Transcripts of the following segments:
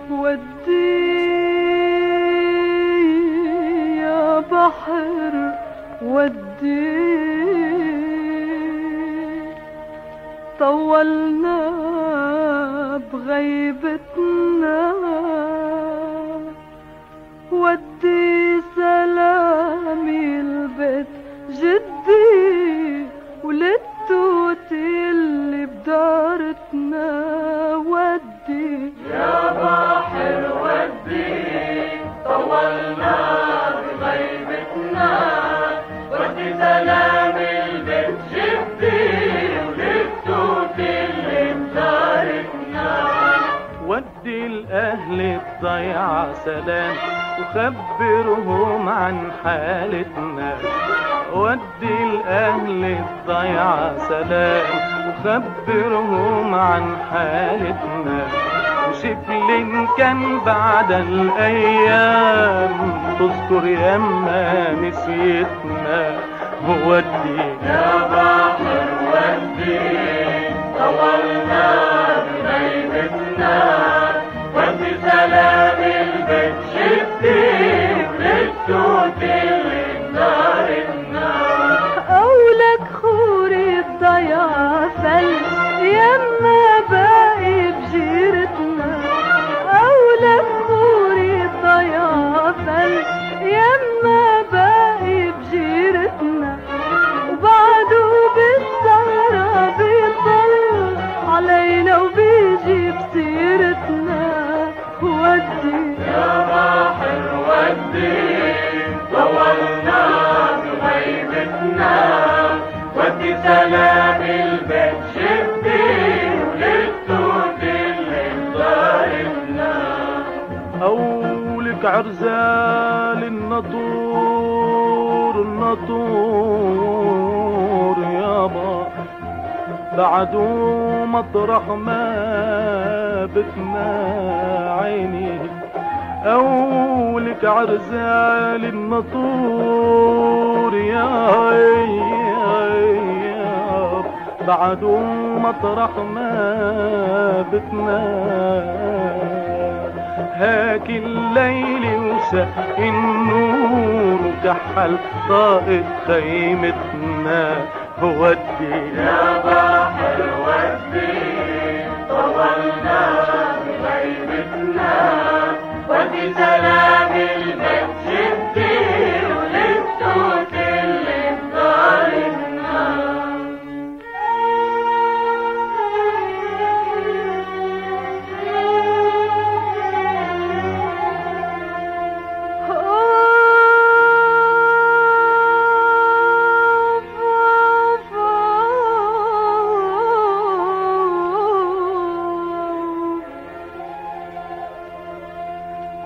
ودي يا بحر ودي، طولنا بغيبتنا، ودي سلامي البيت جدي وللتوت اللي بدارتنا، ودي يا بحر ودي، طولنا بغيبتنا، ودي سلام البيت جدي وللتوت اللي بدارتنا، ودي الأهل الضيعة سلام وخبرهم عن حالتنا، ودي الأهل الضيعة سلام وخبرهم عن حالتنا، وشبل كان بعد الأيام تذكر يما نسيتنا، ودي يا بحر ودي، طولنا بغيبتنا، ودي سلام البيت جدي وللتوت اللي بدارتنا، أولك خوري الضيعة فل يما باقي بجيرتنا، أولك خوري الضيعة فل يما باقي بجيرتنا، وبعده بالسهرة بيطل علينا وبيجي بسيرتنا، ودي يا بحر ودي، طولنا بغيبتنا، ودي سلام البيت جدي وللتوت اللي بدارتنا، أولك عرزال النطور النطور يابا، بعدو مطرح ما بتنا عيني، أولك عرزال النطور يا بعدو مطرح ما بتنا، هاك الليل وشق النور وكحل طاقة خيمتنا، ودي يا بحر ودي، طولنا بغيبتنا، ودي سلام البيت جدي وللتوت اللي بدارتنا،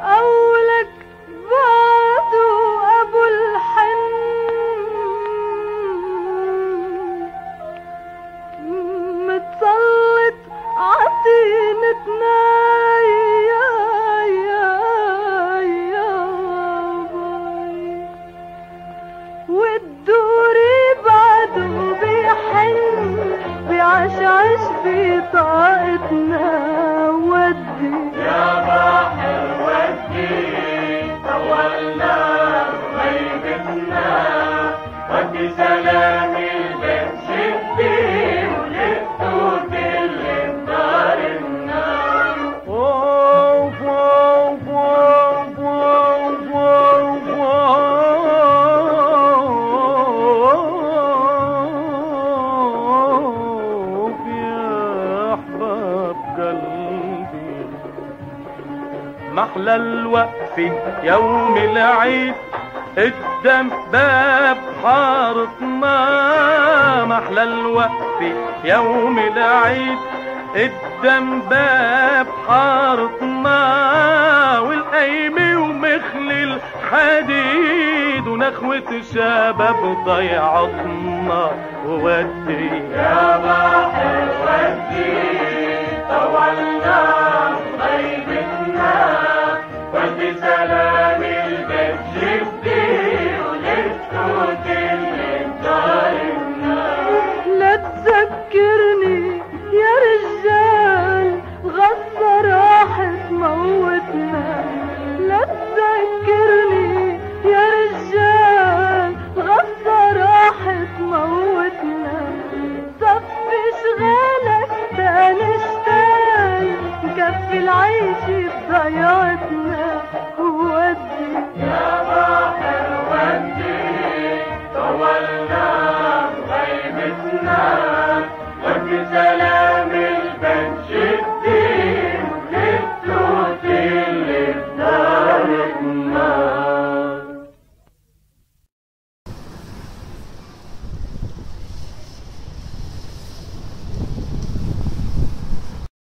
أولك بعده أبو الحن متسلط عطينتنا، يا باي، والدوري بعده بيحن بيعشعش بطاقتنا، ودي يا بحر ودي، طولنا بغيبتنا، ودي سلام البيت جدي وللتوت اللي بدارتنا، محلى الوقف يوم العيد قدام باب حارتنا، محلى الوقف يوم العيد قدام باب حارتنا، والقايمة ومخل الحديد ونخوة شباب ضيعتنا، ودي يا بحر ودي، طولنا